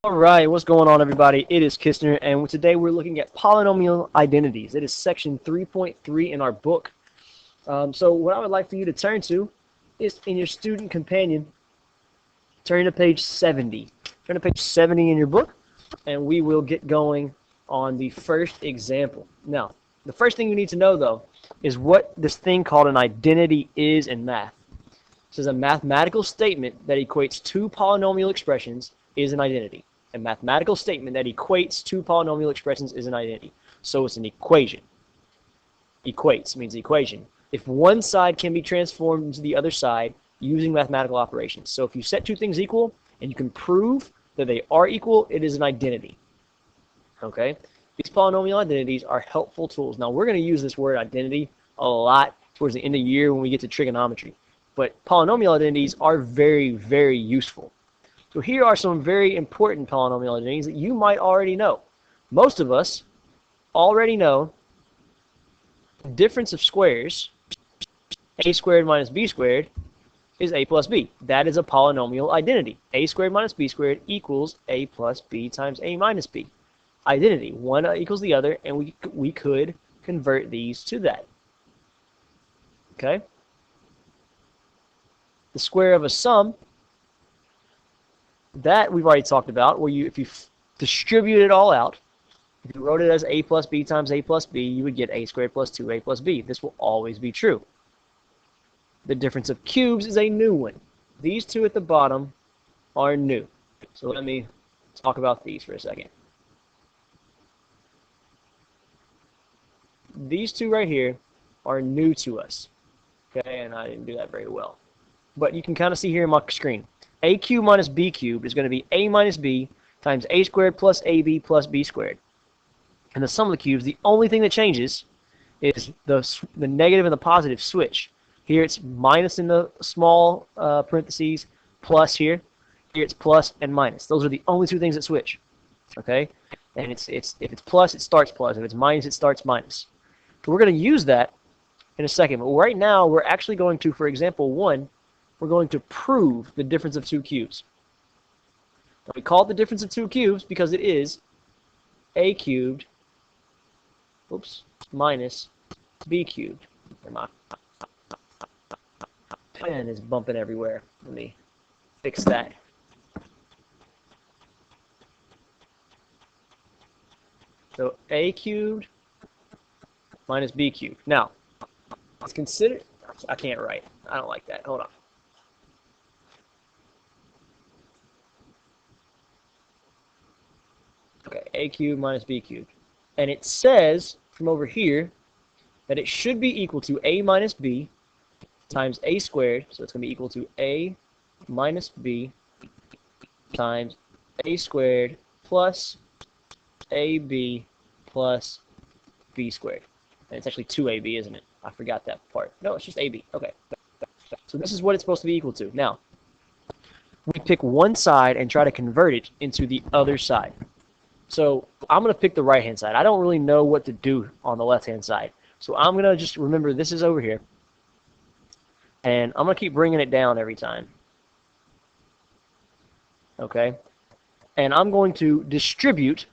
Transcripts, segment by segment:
Alright, what's going on everybody? It is Kistner, and today we're looking at polynomial identities. It is section 3.3 in our book. So what I would like for you to turn to is in your student companion, turn to page 70. Turn to page 70 in your book, and we will get going on the first example. Now, the first thing you need to know, though, is what this thing called an identity is in math. This is a mathematical statement that equates two polynomial expressions is an identity. A mathematical statement that equates two polynomial expressions is an identity. So it's an equation. Equates means equation. If one side can be transformed into the other side using mathematical operations. So if you set two things equal and you can prove that they are equal, it is an identity. Okay? These polynomial identities are helpful tools. Now we're going to use this word identity a lot towards the end of the year when we get to trigonometry. But polynomial identities are very, very useful. So here are some very important polynomial identities that you might already know. Most of us already know the difference of squares, a squared minus b squared, is a plus b. That is a polynomial identity. A squared minus b squared equals a plus b times a minus b. Identity. One equals the other, and we could convert these to that. Okay? The square of a sum, that we've already talked about, where if you distribute it all out, if you wrote it as a plus b times a plus b, you would get a squared plus 2a plus b. This will always be true. The difference of cubes is a new one. These two at the bottom are new. So let me talk about these for a second. These two right here are new to us. Okay, and I didn't do that very well. But you can kind of see here in my screen. A cubed minus b cubed is going to be a minus b times a squared plus ab plus b squared. And the sum of the cubes, the only thing that changes is the negative and the positive switch. Here it's minus in the small parentheses, plus here. Here it's plus and minus. Those are the only two things that switch. Okay? And if it's plus, it starts plus. If it's minus, it starts minus. So we're going to use that in a second. But right now, we're actually going to, for example 1, we're going to prove the difference of two cubes. Now, we call it the difference of two cubes because it is a cubed, minus b cubed. My pen is bumping everywhere. Let me fix that. So a cubed minus b cubed. Now, let's consider, I can't write. I don't like that. Hold on. Okay, a cubed minus b cubed. And it says from over here that it should be equal to a minus b times a squared. So it's going to be equal to a minus b times a squared plus ab plus b squared. And it's actually 2ab, isn't it? I forgot that part. No, it's just ab. Okay. So this is what it's supposed to be equal to. Now, we pick one side and try to convert it into the other side. So I'm going to pick the right-hand side. I don't really know what to do on the left-hand side. So I'm going to just remember this is over here. And I'm going to keep bringing it down every time. Okay? And I'm going to distribute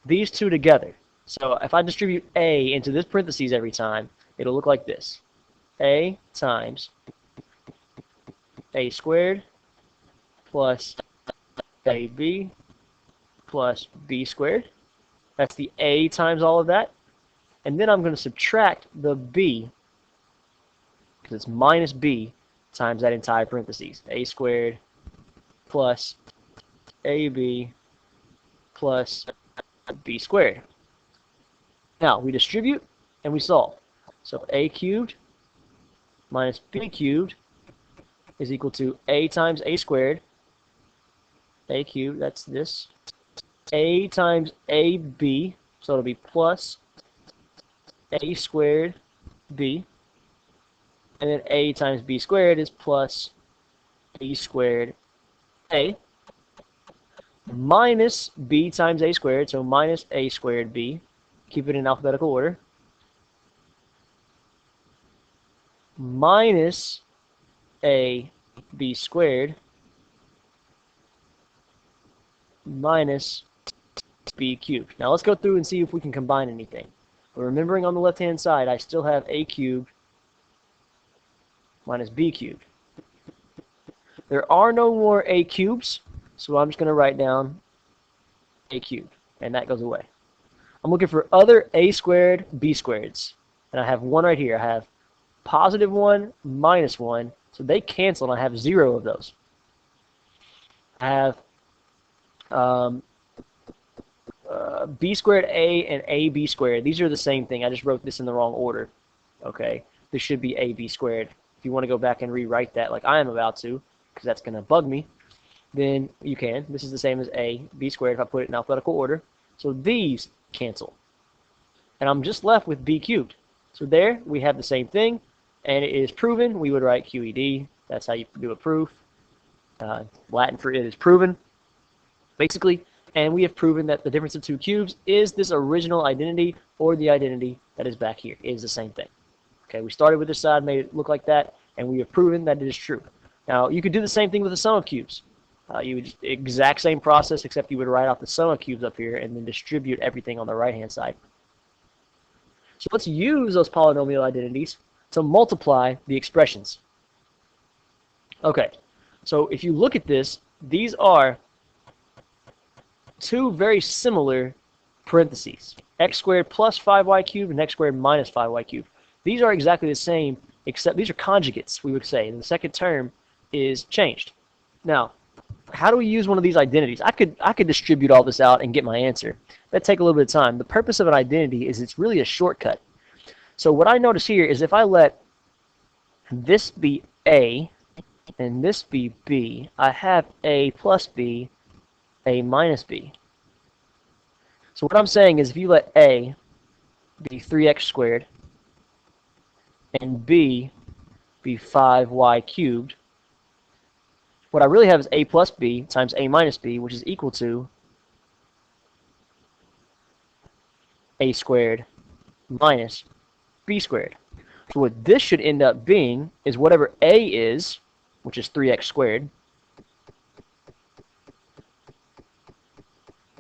these two together. So if I distribute a into this parentheses every time, it'll look like this. A times a squared plus ab plus b squared. That's the a times all of that. And then I'm going to subtract the b, because it's minus b times that entire parentheses. A squared plus ab plus b squared. Now, we distribute and we solve. So a cubed minus b cubed is equal to a times a squared. A cubed, that's this. A times ab, so it'll be plus a squared b. And then a times b squared is plus b squared a minus b times a squared, so minus a squared b. Keep it in alphabetical order. Minus a b squared minus b cubed. Now let's go through and see if we can combine anything. But remembering on the left-hand side, I still have a cubed minus b cubed. There are no more a cubes, so I'm just going to write down a cubed, and that goes away. I'm looking for other a squared, b squareds, and I have one right here. I have positive 1, minus 1, so they cancel, and I have 0 of those. I have b squared a and ab squared. These are the same thing. I just wrote this in the wrong order. Okay, this should be ab squared. If you want to go back and rewrite that like I am about to, because that's going to bug me, then you can. This is the same as a b squared if I put it in alphabetical order. So these cancel. And I'm just left with b cubed. So there we have the same thing, and it is proven. We would write QED. That's how you do a proof. Latin for it is proven, basically. And we have proven that the difference of two cubes is this original identity, or the identity that is back here. It is the same thing. Okay, we started with this side, made it look like that, and we have proven that it is true. Now, you could do the same thing with the sum of cubes. You would exact same process, except you would write out the sum of cubes up here and then distribute everything on the right-hand side. So let's use those polynomial identities to multiply the expressions. Okay, so if you look at this, these are two very similar parentheses, x squared plus 5y cubed and x squared minus 5y cubed. These are exactly the same, except these are conjugates, we would say, and the second term is changed. Now, how do we use one of these identities? I could distribute all this out and get my answer. That'd take a little bit of time. The purpose of an identity is it's really a shortcut. So what I notice here is if I let this be a and this be b, I have a plus b, a minus b. So what I'm saying is if you let a be 3x squared and b be 5y cubed, what I really have is a plus b times a minus b, which is equal to a squared minus b squared. So what this should end up being is whatever a is, which is 3x squared,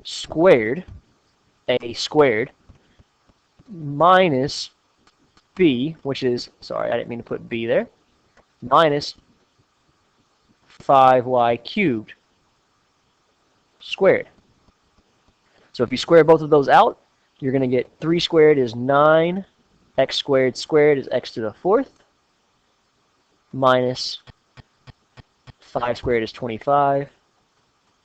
squared, a squared, minus b, which is, sorry, I didn't mean to put b there, minus 5y cubed squared. So if you square both of those out, you're going to get 3 squared is 9, x squared squared is x to the 4th, minus 5 squared is 25,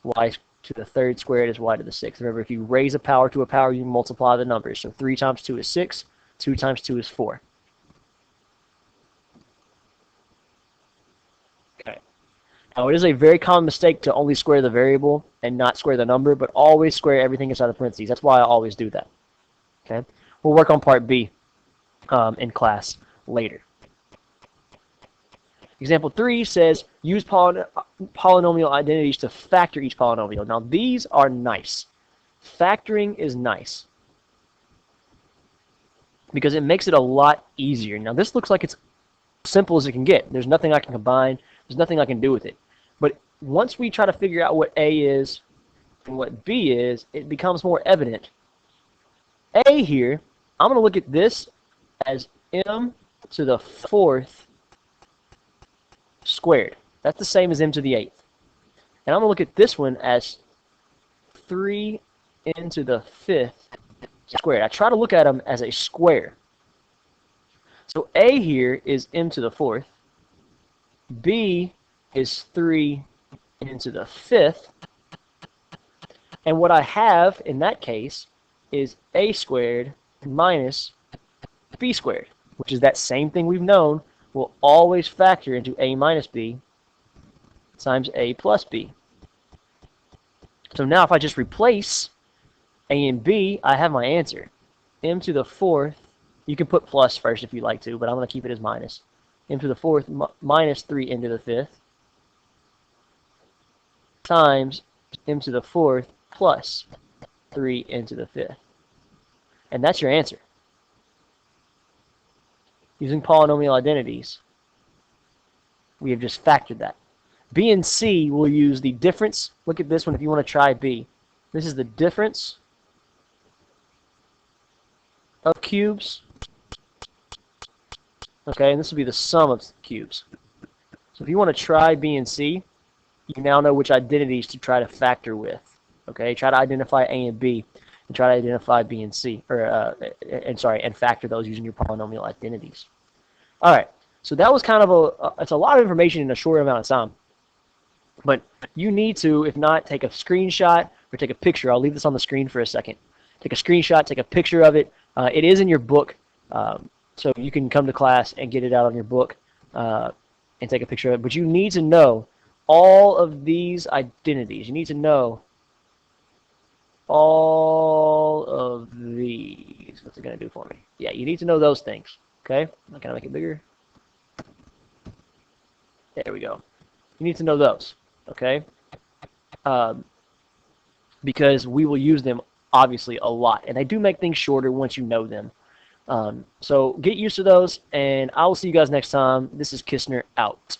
y to the 3rd squared is y to the 6th. Remember, if you raise a power to a power, you multiply the numbers. So 3 times 2 is 6, 2 times 2 is 4. Okay. Now, it is a very common mistake to only square the variable and not square the number, but always square everything inside the parentheses. That's why I always do that. Okay. We'll work on part B in class later. Example 3 says, use polynomial identities to factor each polynomial. Now, these are nice. Factoring is nice because it makes it a lot easier. Now, this looks like it's simple as it can get. There's nothing I can combine. There's nothing I can do with it. But once we try to figure out what A is and what B is, it becomes more evident. A here, I'm going to look at this as m to the 4th squared. That's the same as m to the 8th. And I'm going to look at this one as 3 n to the 5th squared. I try to look at them as a square. So A here is m to the 4th. B is 3 n to the 5th. And what I have in that case is a squared minus b squared, which is that same thing we've known will always factor into a minus b times a plus b. So now if I just replace a and b, I have my answer. M to the 4th, you can put plus first if you like to, but I'm going to keep it as minus. M to the 4th minus 3 n to the 5th times m to the 4th plus 3 n to the 5th. And that's your answer. Using polynomial identities, we have just factored that. B and C will use the difference. Look at this one if you want to try B. This is the difference of cubes. Okay, and this will be the sum of cubes. So if you want to try B and C, you now know which identities to try to factor with. Okay, try to identify A and B, and try to identify B and C, and factor those using your polynomial identities. All right, so that was kind of it's a lot of information in a short amount of time. But you need to, if not, take a screenshot or take a picture. I'll leave this on the screen for a second. Take a screenshot, take a picture of it. It is in your book, so you can come to class and get it out on your book and take a picture of it. But you need to know all of these identities. You need to know all of these. What's it going to do for me? Yeah, you need to know those things. Okay? Can I make it bigger? There we go. You need to know those. Okay? Because we will use them, obviously, a lot. And they do make things shorter once you know them. So get used to those, and I will see you guys next time. This is Kistner out.